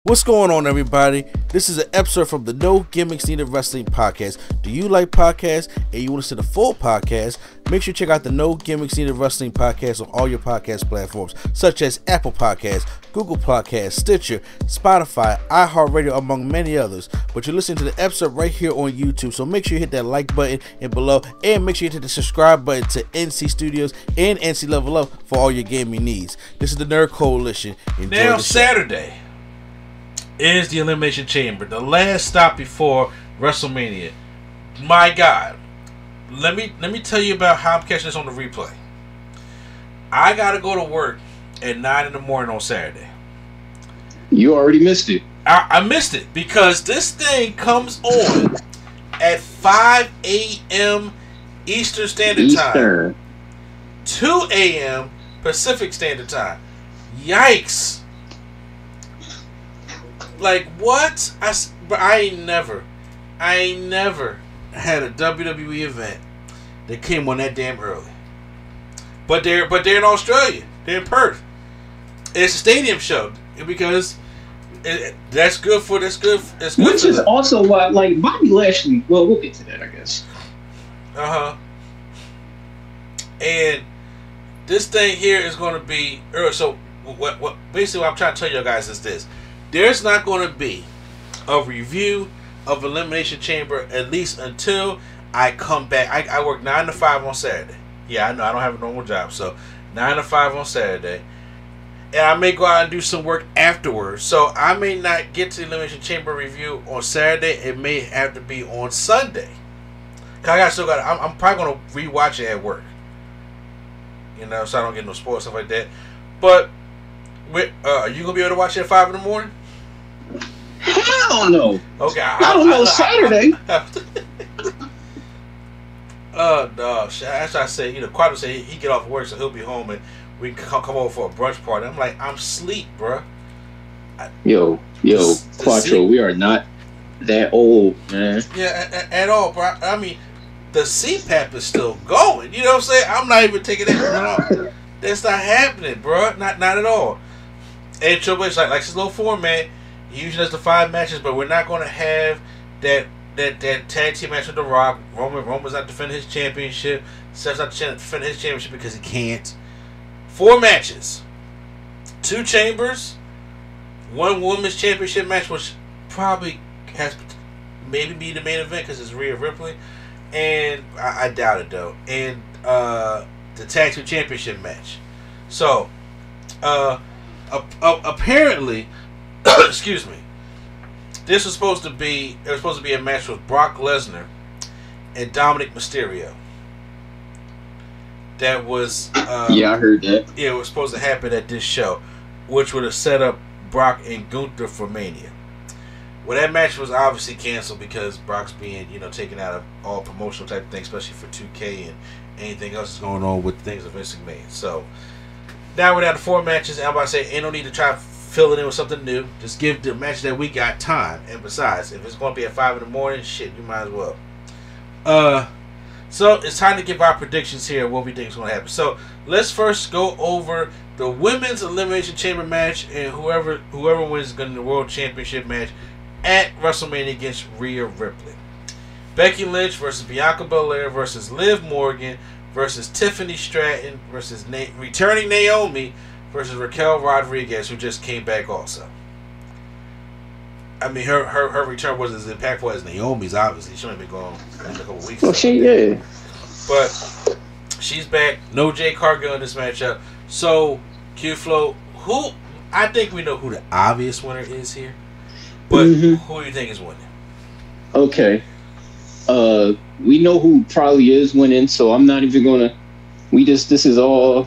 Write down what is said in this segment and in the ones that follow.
What's going on, everybody? This is an episode from the No Gimmicks Needed Wrestling podcast. Do you like podcasts and you want to see the full podcast? Make sure you check out the No Gimmicks Needed Wrestling podcast on all your podcast platforms, such as Apple Podcasts, Google Podcasts, Stitcher, Spotify, iHeartRadio, among many others. But you're listening to the episode right here on YouTube, so make sure you hit that like button and below, and make sure you hit the subscribe button to NC Studios and NC Level Up for all your gaming needs. This is the Nerd Coalition. Enjoy now the show. Saturday is the Elimination Chamber, the last stop before WrestleMania. My God, let me tell you about how I'm catching this on the replay. I gotta go to work at 9 in the morning on Saturday. You already missed it. I missed it because this thing comes on at 5 a.m. Eastern Standard Time, 2 a.m. Pacific Standard Time. Yikes! Like, what? I ain't never had a WWE event that came on that damn early. But they're in Australia. They're in Perth. It's a stadium show because that's good for Which is also why, like, Bobby Lashley. Well, we'll get to that, I guess. And this thing here is going to be so. What basically what I'm trying to tell you guys is this. There's not going to be a review of Elimination Chamber at least until I come back. I work 9 to 5 on Saturday. Yeah, I know I don't have a normal job, so 9 to 5 on Saturday. And I may go out and do some work afterwards. So I may not get to the Elimination Chamber review on Saturday. It may have to be on Sunday. Cause I'm probably going to rewatch it at work. You know, so I don't get no spoilers, stuff like that. But are you going to be able to watch it at 5 in the morning? Hell no. Okay, I don't know Saturday. No, as I said, Quattro said he get off work, so he'll be home and we can come over for a brunch party. I'm like, I'm sleep, bruh. Yo, Quattro, we are not that old, man. Yeah, at all, bro. I mean, the CPAP is still going. You know what I'm saying? I'm not even taking that off. That's not happening, bro. Not at all. And Triple H, like his little format, he usually does the 5 matches, but we're not going to have that tag team match with The Rock. Roman's not defending his championship. Seth's not defending his championship because he can't. 4 matches. 2 chambers. 1 women's championship match, which probably has maybe be the main event because it's Rhea Ripley. And I doubt it, though. And the tag team championship match. So, apparently, excuse me, this was supposed to be a match with Brock Lesnar and Dominic Mysterio. That was yeah, I heard that. Yeah, it was supposed to happen at this show, which would have set up Brock and Gunther for Mania. Well, that match was obviously canceled because Brock's being, taken out of all promotional type of things, especially for 2K and anything else that's going on with things of Vince McMahon. So now we're down to 4 matches, and I'm about to say, ain't no need to try to fill it in with something new. Just give the match that we got time. And besides, if it's going to be at 5 in the morning, shit, you might as well. So it's time to give our predictions here of what we think is going to happen. So let's first go over the women's Elimination Chamber match, and whoever wins is going to the World Championship match at WrestleMania against Rhea Ripley. Becky Lynch versus Bianca Belair versus Liv Morgan versus Tiffany Stratton versus returning Naomi versus Raquel Rodriguez, who just came back also. I mean, her return wasn't as impactful as Naomi's, obviously. She only been gone in a couple weeks. Well, yeah. But she's back. No Jay Cargill in this matchup. So, Q-Flow, who... I think we know who the obvious winner is here. But who do you think is winning? Okay. We know who probably is winning, so I'm not even gonna... This is all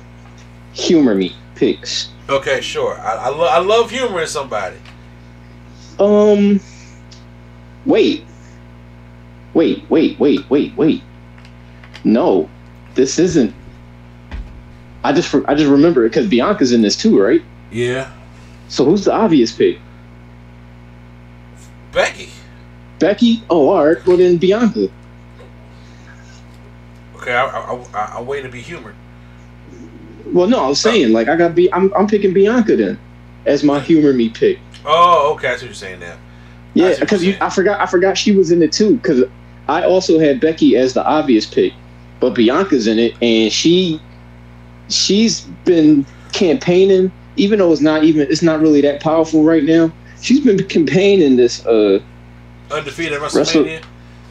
humor me picks. Okay, sure. I love humor in somebody. Wait. No, this isn't. I just remember it because Bianca's in this too, right? Yeah. So who's the obvious pick? Becky? Oh, all right. Well, then Bianca. Okay, I'll wait to be humored. Well, no, I was saying, like, I'm picking Bianca then. as my humor me pick. Oh, okay. That's what you're saying now. Yeah, because I forgot she was in it too. Because I also had Becky as the obvious pick, but Bianca's in it, and she's been campaigning, even though it's not really that powerful right now. She's been campaigning this undefeated WrestleMania.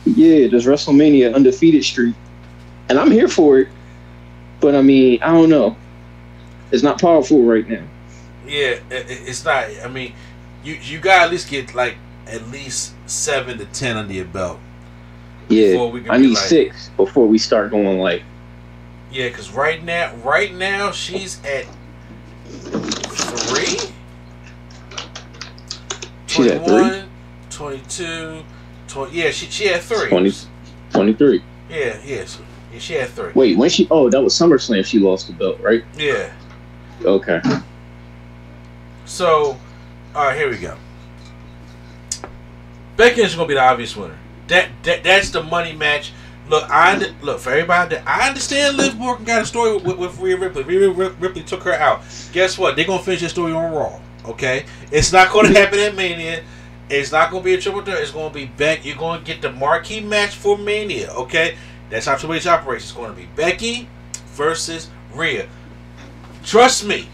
This WrestleMania undefeated streak, and I'm here for it. But I mean, I don't know. It's not powerful right now. Yeah, it's not. I mean, you gotta at least get like at least 7 to 10 under your belt. Yeah, I need 6 before we start going like. Yeah, because right now she's at 3. She's at 3. 22, 20. Yeah, she had 3. 23. Yeah, so she had 3. Wait, when she? Oh, that was SummerSlam. She lost the belt, right? Yeah. Okay. So, all right, here we go. Becky is gonna be the obvious winner. That's the money match. Look, for everybody. I understand Liv Morgan got a story with Rhea Ripley. Rhea Ripley took her out. Guess what? They're gonna finish that story on Raw. Okay, it's not gonna happen at Mania. It's not gonna be a triple threat. It's gonna be Becky. You're gonna get the marquee match for Mania. Okay, that's how Triple H operates. It's gonna be Becky versus Rhea. Trust me.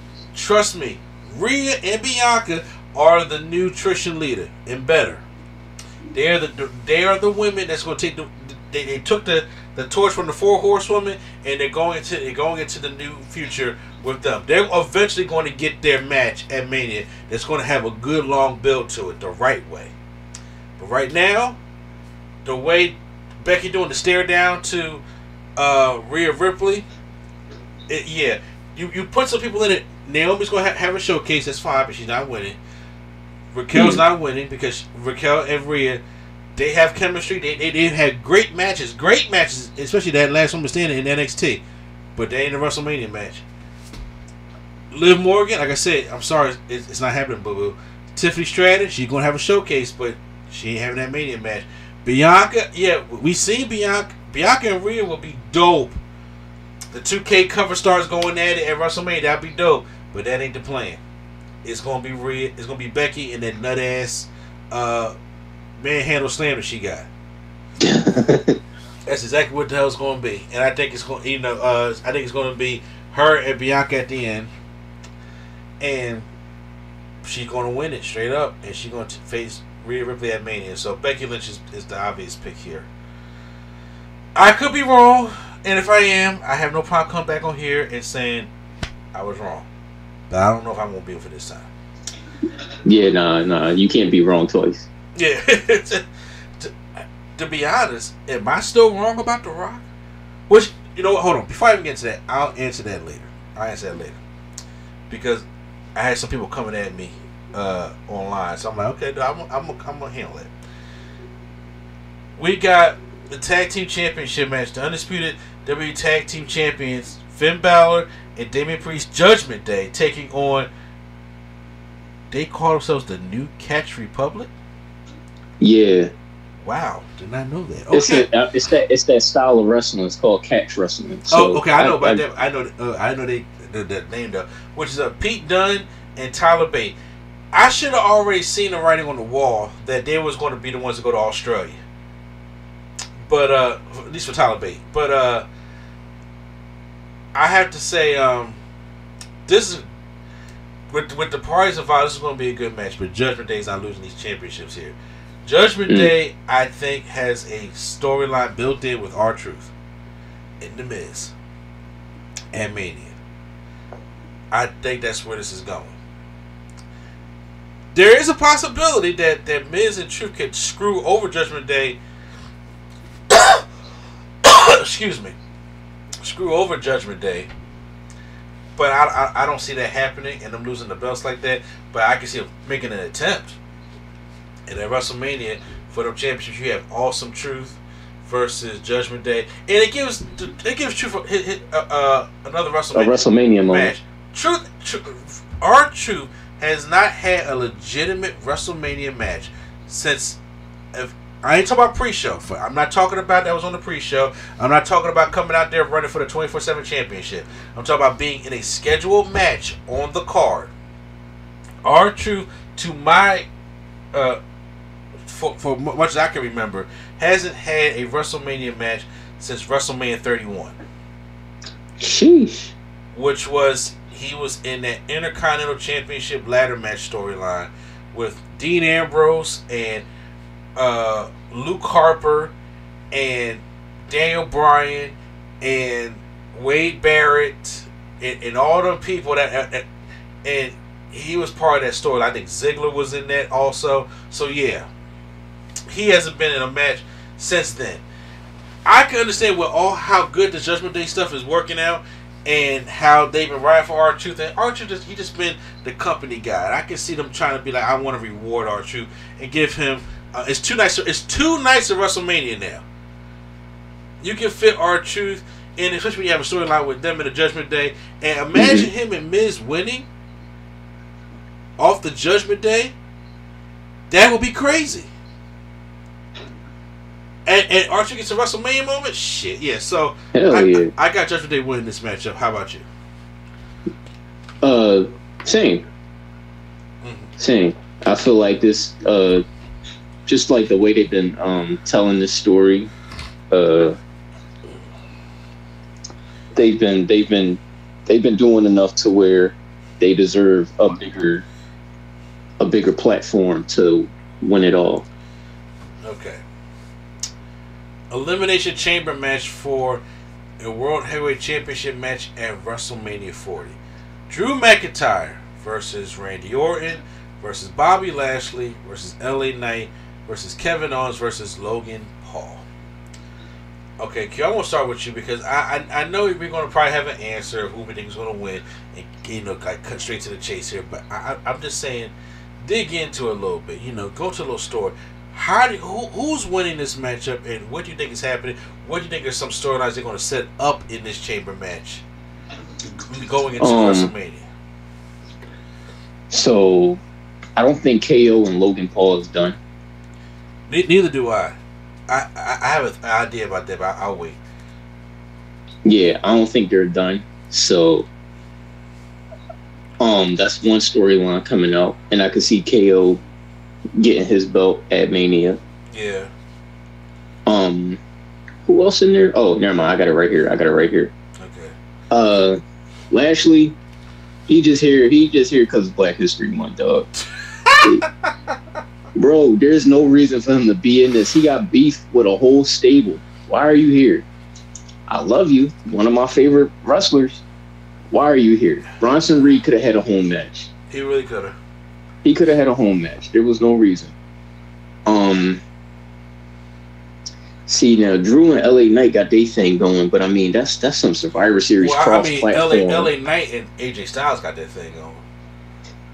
Rhea and Bianca are the nutrition leader and better. They are the women that's going to take they took the torch from the 4 horsewomen, and they're going into the new future with them. They're eventually going to get their match at Mania that's going to have a good long build to it the right way. But right now, the way Becky doing the stare down to Rhea Ripley, you put some people in it. Naomi's going to have a showcase. That's fine, but she's not winning. Raquel's not winning because Raquel and Rhea, they have chemistry. They've had great matches, especially that last one was standing in NXT. But they ain't a WrestleMania match. Liv Morgan, like I said, I'm sorry, it's not happening, boo-boo. Tiffany Stratton, she's going to have a showcase, but she ain't having that Mania match. Bianca, we seen Bianca. Bianca and Rhea will be dope. The 2K cover stars going at it at WrestleMania, that'd be dope. But that ain't the plan. It's gonna be Rhea. It's gonna be Becky and that nut ass manhandle slam that she got. That's exactly what the hell it's gonna be. And I think it's going, I think it's gonna be her and Bianca at the end, and she's gonna win it straight up, and she's gonna face Rhea Ripley at Mania. So Becky Lynch is the obvious pick here. I could be wrong, and if I am, I have no problem coming back on here and saying I was wrong. But I don't know if I'm going to be for this time. Yeah, nah. You can't be wrong twice. Yeah. to be honest, am I still wrong about The Rock? Which, you know what? Hold on. Before I even get to that, I'll answer that later. Because I had some people coming at me online. So I'm like, okay, I'm going to handle it. We got the Tag Team Championship match. The Undisputed WWE Tag Team Champions, Finn Balor and Damian Priest, Judgment Day, taking on, they call themselves the New Catch Republic? Yeah. Wow, did not know that. Okay. It's that style of wrestling. It's called catch wrestling. So okay, I know about that. I know the name though, which is Pete Dunne and Tyler Bate. I should have already seen the writing on the wall that they was going to be the ones to go to Australia. But at least for Tyler Bate. But I have to say, this is with the parties involved. This is going to be a good match. But Judgment Day is not losing these championships here. Judgment Day, I think, has a storyline built in with R-Truth and The Miz and Mania. I think that's where this is going. There is a possibility that Miz and Truth could screw over Judgment Day. Excuse me. Screw over Judgment Day. But I don't see that happening and them losing the belts like that. But I can see them making an attempt. And at WrestleMania, for them championships, you have Awesome Truth versus Judgment Day. And it gives Truth another WrestleMania match. R-Truth has not had a legitimate WrestleMania match since. I ain't talking about pre-show. I'm not talking about that was on the pre-show. I'm not talking about coming out there running for the 24/7 championship. I'm talking about being in a scheduled match on the card. R-Truth, to my for much as I can remember, hasn't had a WrestleMania match since WrestleMania 31. Sheesh. Which was, he was in that Intercontinental Championship ladder match storyline with Dean Ambrose and Luke Harper and Daniel Bryan and Wade Barrett and all the people that and he was part of that story. I think Ziggler was in that also. So yeah, he hasn't been in a match since then. I can understand how good the Judgment Day stuff is working out and how they've been riding for R-Truth. And R-Truth, he just been the company guy. And I can see them trying to be like, I want to reward R-Truth and give him. It's two nights of WrestleMania now. You can fit R-Truth in, especially when you have a storyline with them in the Judgment Day. And imagine him and Miz winning off the Judgment Day. That would be crazy. And R-Truth gets a WrestleMania moment? Shit, yeah. So, I got Judgment Day winning this matchup. How about you? Same. Same. I feel like this, just like the way they've been telling this story, they've been doing enough to where they deserve a bigger platform to win it all. Okay. Elimination Chamber match for a World Heavyweight Championship match at WrestleMania 40. Drew McIntyre versus Randy Orton versus Bobby Lashley versus LA Knight versus Kevin Owens versus Logan Paul. Okay, Q, I want to start with you because I know we're going to probably have an answer of who we think is going to win and, like, cut straight to the chase here. But I'm just saying, dig into it a little bit. Go to a little story. Who's winning this matchup, and what do you think is happening? What do you think are some storylines they're going to set up in this chamber match going into WrestleMania? So, I don't think KO and Logan Paul is done. Neither do I. I have an idea about that, but I'll wait. Yeah, I don't think they're done. So, that's one storyline coming out, and I can see KO getting his belt at Mania. Yeah. Who else in there? Oh, never mind. I got it right here. Okay. Lashley, he just here because it's Black History Month, dog. Bro, there's no reason for him to be in this. He got beef with a whole stable. Why are you here? I love you. One of my favorite wrestlers. Why are you here? Bronson Reed could have had a home match. He really could have. He could have had a home match. There was no reason. See, now Drew and LA Knight got their thing going, but I mean that's some Survivor Series cross-platform. LA Knight and AJ Styles got their thing going.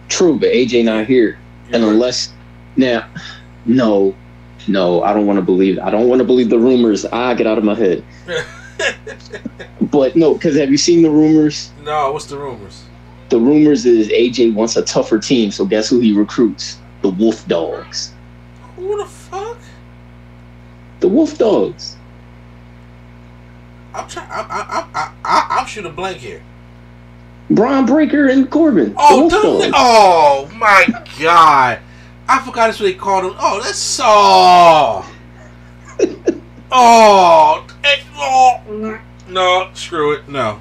True, but AJ not here, and right. Unless now, no, I don't want to believe. I don't want to believe the rumors. Get out of my head. But no, because have you seen the rumors? No, what's the rumors? The rumors is AJ wants a tougher team, so guess who he recruits? The Wolf Dogs. Who the fuck? The Wolf Dogs. I'm shooting a blank here. Braun Breaker and Corbin. Oh my god! I forgot that's what they called him. Oh, that's Saw. No, screw it. No.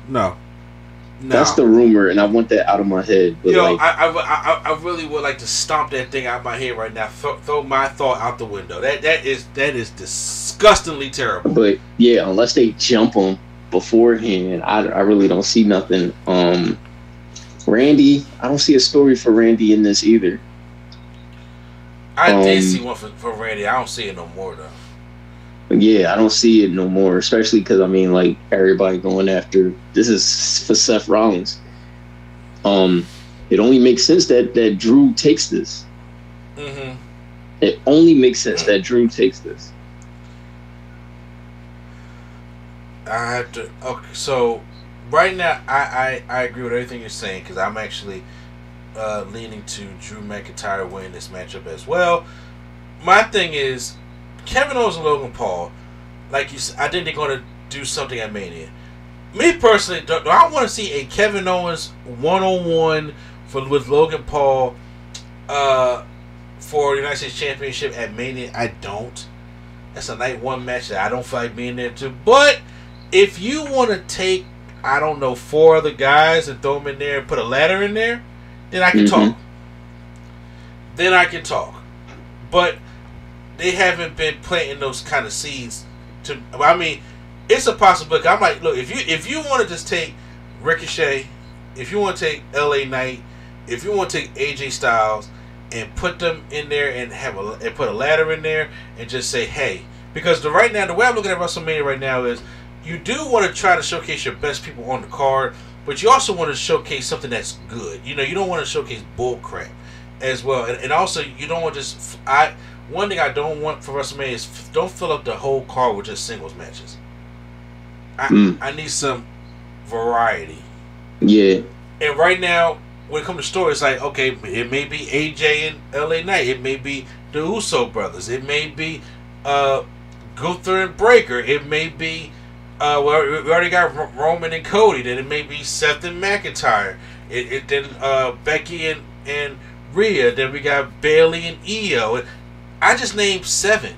That's the rumor, and I want that out of my head. But I really would like to stomp that thing out of my head right now. Throw my thought out the window. That is disgustingly terrible. But yeah, unless they jump him beforehand, I really don't see nothing. Randy, I don't see a story for Randy in this either. I did see one for Randy. I don't see it no more though. Yeah, I don't see it no more, especially because I mean, like, everybody going after this is for Seth Rollins. It only makes sense that Drew takes this. Mm-hmm. It only makes sense that Drew takes this. I have to. Okay, so right now I agree with everything you're saying because I'm actually leaning to Drew McIntyre winning this matchup as well. My thing is, Kevin Owens and Logan Paul, like you said, I think they're going to do something at Mania. Me personally, do I want to see a Kevin Owens one-on-one with Logan Paul for the United States Championship at Mania. I don't. That's a night one match that I don't feel like being there too. But if you want to take, I don't know, 4 other guys and throw them in there and put a ladder in there, then I can talk. Then I can talk. But they haven't been planting those kind of seeds. I mean, it's a possibility. I'm like, look, if you want to just take Ricochet, if you want to take LA Knight, if you want to take AJ Styles and put them in there and put a ladder in there and just say, hey, because right now the way I'm looking at WrestleMania right now is you do want to try to showcase your best people on the card, but you also want to showcase something that's good. You know, you don't want to showcase bull crap as well, and also you don't want just one thing I don't want for WrestleMania is don't fill up the whole card with just singles matches. I need some variety. Yeah. And right now, when it comes to story, it's like, okay, it may be AJ and LA Knight. It may be the Uso brothers. It may be Gunther and Breaker. It may be, we already got Roman and Cody. Then it may be Seth and McIntyre. Then Becky and Rhea. Then we got Bayley and Io. I just named 7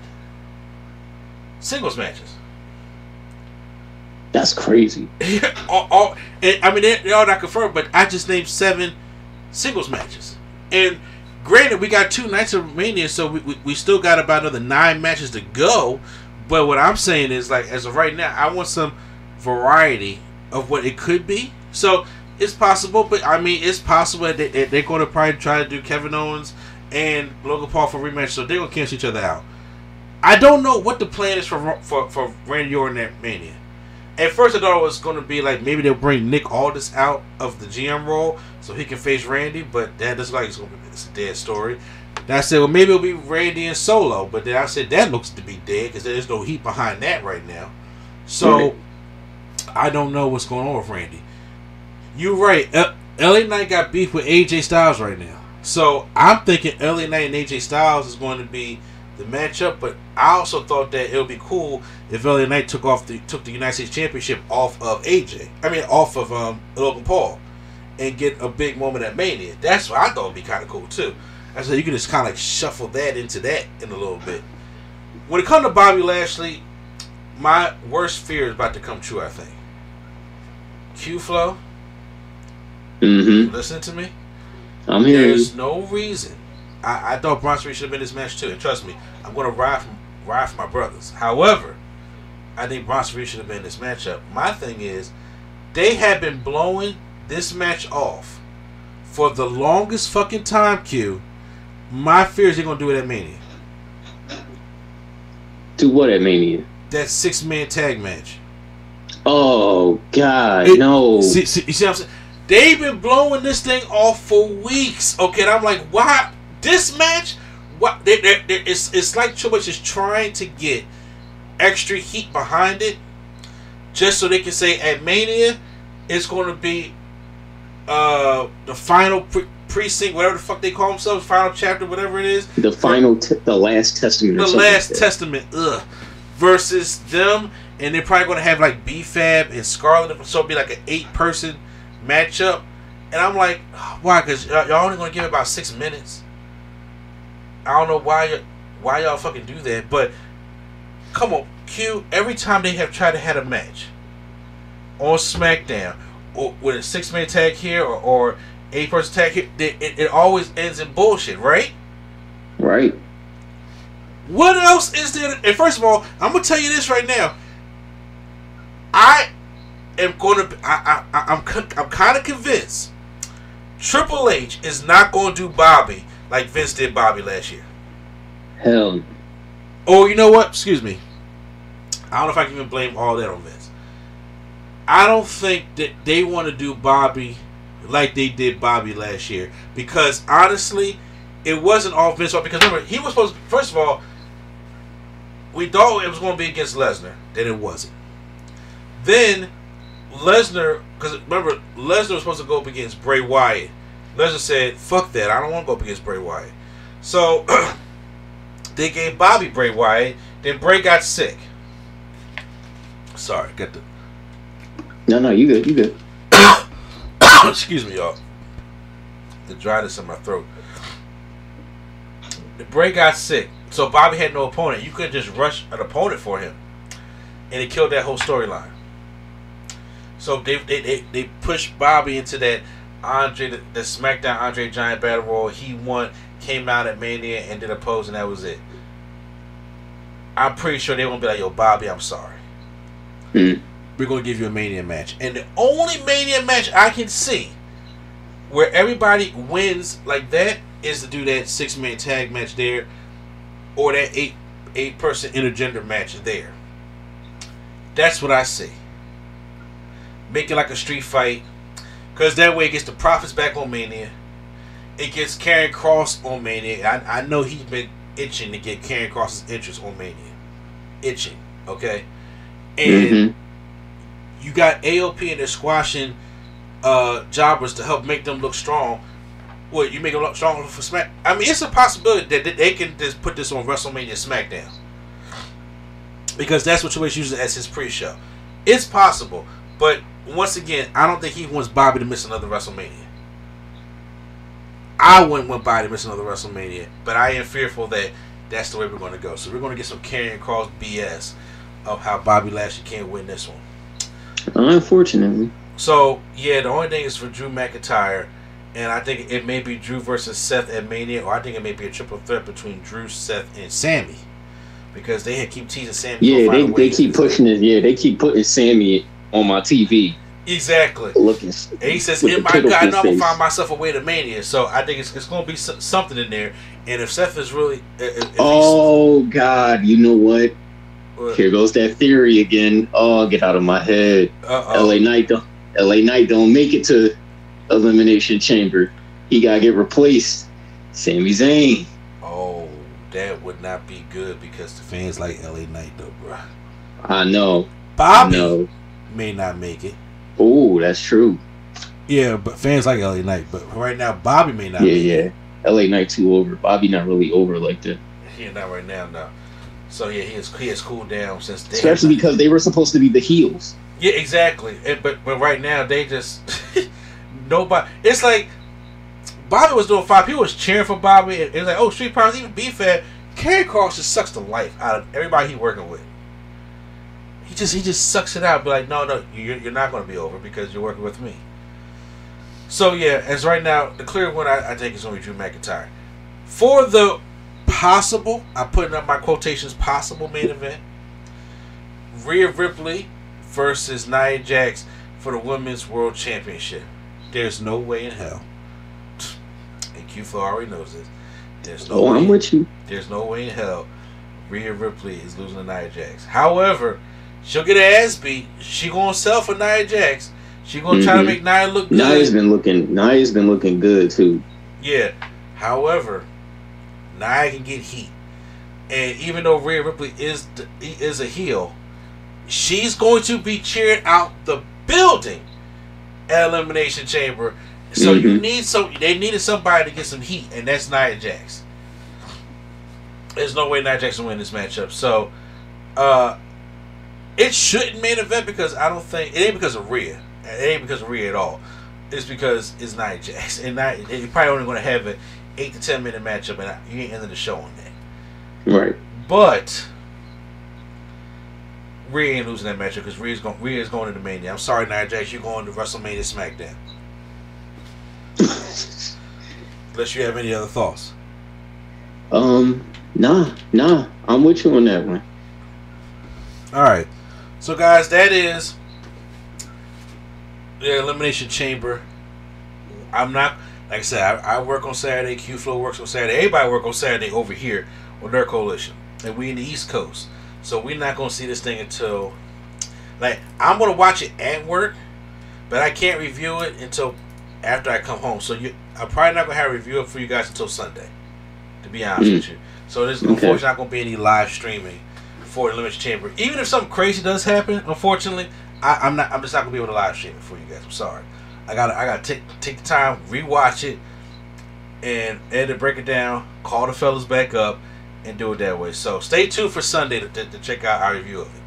singles matches. That's crazy. I mean, they're all not confirmed, but I just named 7 singles matches. And granted, we got 2 nights of Mania, so we still got about another 9 matches to go. But what I'm saying is, like, as of right now, I want some variety of what it could be. So it's possible, but I mean, it's possible that they're going to probably try to do Kevin Owens and Logan Paul for a rematch, so they're going to cancel each other out. I don't know what the plan is for Randy Orton at Mania. At first, I thought it was going to be like maybe they'll bring Nick Aldis out of the GM role so he can face Randy, but that doesn't like it's a dead story. Then I said, well, maybe it'll be Randy and Solo, but then I said that looks to be dead because there's no heat behind that right now. So I don't know what's going on with Randy. You're right. LA Knight got beef with AJ Styles right now, so I'm thinking LA Knight and AJ Styles is going to be the matchup, but I also thought that it would be cool if LA Knight took the United States Championship off of off of Logan Paul, and get a big moment at Mania. That's what I thought would be kind of cool too. I said you can just kind of like shuffle that into that in a little bit. When it comes to Bobby Lashley, my worst fear is about to come true. I think. Q-Flow. You listening to me? I'm here. There's no reason. I thought Bronson Reed should have been in this match too, and trust me, I'm going to ride for my brothers. However, I think Bronson Reed should have been in this matchup. My thing is, they have been blowing this match off for the longest fucking time, Q. My fear is they're going to do it at Mania. Do what at Mania? That 6-man tag match. Oh, God, no. See what I'm saying? They've been blowing this thing off for weeks. Okay, and I'm like, why? This match, what? It's like Triple H is trying to get extra heat behind it, just so they can say at Mania, it's going to be the final precinct, whatever the fuck they call themselves, final chapter, whatever it is. The final, the last testament. The last testament, versus them, and they're probably going to have like B-Fab and Scarlett, so it'll be like an 8-person matchup, and I'm like, why? Because y'all only going to give it about 6 minutes. I don't know why y'all fucking do that, but come on, Q. Every time they have tried to have a match on SmackDown, or with a 6-man tag here or 8-person tag here, it always ends in bullshit, right? Right. What else is there? And first of all, I'm gonna tell you this right now. I'm kind of convinced Triple H is not going to do Bobby like Vince did Bobby last year. Hell no. Or you know what? Excuse me. I don't know if I can even blame all that on Vince. I don't think that they want to do Bobby like they did Bobby last year. Because honestly, it wasn't all Vince. Because remember, he was supposed to, first of all, we thought it was going to be against Lesnar. Then it wasn't. Then Lesnar, because remember, Lesnar was supposed to go up against Bray Wyatt. Lesnar said, fuck that, I don't want to go up against Bray Wyatt. So, they gave Bobby Bray Wyatt, then Bray got sick. Sorry, got the... No, you good. Excuse me, y'all. The dryness in my throat. Bray got sick, so Bobby had no opponent. You couldn't just rush an opponent for him, and it killed that whole storyline. So they pushed Bobby into that the SmackDown Andre Giant Battle Royal. He won, came out at Mania, and did a pose, and that was it. I'm pretty sure they won't be like, yo, Bobby, I'm sorry. We're going to give you a Mania match. And the only Mania match I can see where everybody wins like that is to do that 6-man tag match there, or that 8-person intergender match there. That's what I see. Make it like a street fight, because that way it gets the Profits back on Mania. It gets Karrion Kross on Mania. I know he's been itching to get Karrion Kross's interest on Mania. Itching, okay? And you got AOP and they're squashing jobbers to help make them look strong. What, you make them look strong for Smack? I mean, it's a possibility that they can just put this on WrestleMania SmackDown, because that's what Triple H uses as his pre-show. It's possible, but once again, I don't think he wants Bobby to miss another WrestleMania. I wouldn't want Bobby to miss another WrestleMania, but I am fearful that that's the way we're going to go. So we're going to get some Karrion Kross BS of how Bobby Lashley can't win this one. Unfortunately. So, yeah, the only thing is for Drew McIntyre, and I think it may be Drew versus Seth at Mania, or I think it may be a triple threat between Drew, Seth, and Sammy, because they keep teasing Sammy. Yeah, they keep pushing it. Yeah, they keep putting Sammy on my TV. Exactly. Looking. And he says, "In my God, I'm gonna find myself a way to Mania." So I think it's going to be something in there. And if Seth is really, if God, you know what? Here goes that theory again. Oh, get out of my head. LA Knight don't make it to Elimination Chamber. He gotta get replaced. Sami Zayn. Oh, that would not be good, because the fans like LA Knight though, bro. I know. Bobby may not make it. Oh, that's true. Yeah, but fans like LA Knight. But right now, Bobby may not. Yeah. LA Knight too over. Bobby not really over like that. Yeah, not right now, no. So yeah, he has cooled down since. Especially because they were supposed to be the heels. Yeah, exactly. But right now they just nobody. It's like Bobby was doing fine. People was cheering for Bobby. It was like, oh, Street Profits, even B-Fab. Karrion Kross just sucks the life out of everybody he's working with. He just sucks it out. Be like, no, you're not going to be over because you're working with me. So yeah, as right now, the clear winner I think is going to be Drew McIntyre. For the possible, I'm putting up my quotations, possible main event, Rhea Ripley versus Nia Jax for the Women's World Championship. There's no way in hell, and Q4 already knows this, there's no way, I'm with you. There's no way in hell Rhea Ripley is losing to Nia Jax. However, she'll get her ass beat. She gonna sell for Nia Jax. She gonna try to make Nia look good. Nia's been looking good too. Yeah. However, Nia can get heat, and even though Rhea Ripley is a heel, she's going to be cheered out the building at Elimination Chamber. So you need they needed somebody to get some heat, and that's Nia Jax. There's no way Nia Jax will win this matchup. So, it shouldn't main event, because I don't think it ain't because of Rhea. It ain't because of Rhea at all. It's because it's Nia Jax, and you're probably only going to have an 8 to 10 minute matchup, and you ain't ending the show on that. Right. But Rhea ain't losing that matchup, because Rhea's going to the Mania. I'm sorry, Nia Jax, you're going to WrestleMania SmackDown. Unless you have any other thoughts. Nah. I'm with you on that one. Alright. So guys, that is the Elimination Chamber. I'm not, like I said, I work on Saturday, Q-Flow works on Saturday. Everybody work on Saturday over here on their coalition. And we in the East Coast. So we're not gonna see this thing until, like, I'm gonna watch it at work, but I can't review it until after I come home. So I'm probably not gonna have a review for you guys until Sunday, to be honest with you. So there's unfortunately not gonna be any live streaming for the Elimination Chamber. Even if something crazy does happen, unfortunately, I'm just not gonna be able to live stream it for you guys. I'm sorry. I gotta take the time, rewatch it, and edit, break it down, call the fellas back up, and do it that way. So stay tuned for Sunday to check out our review of it.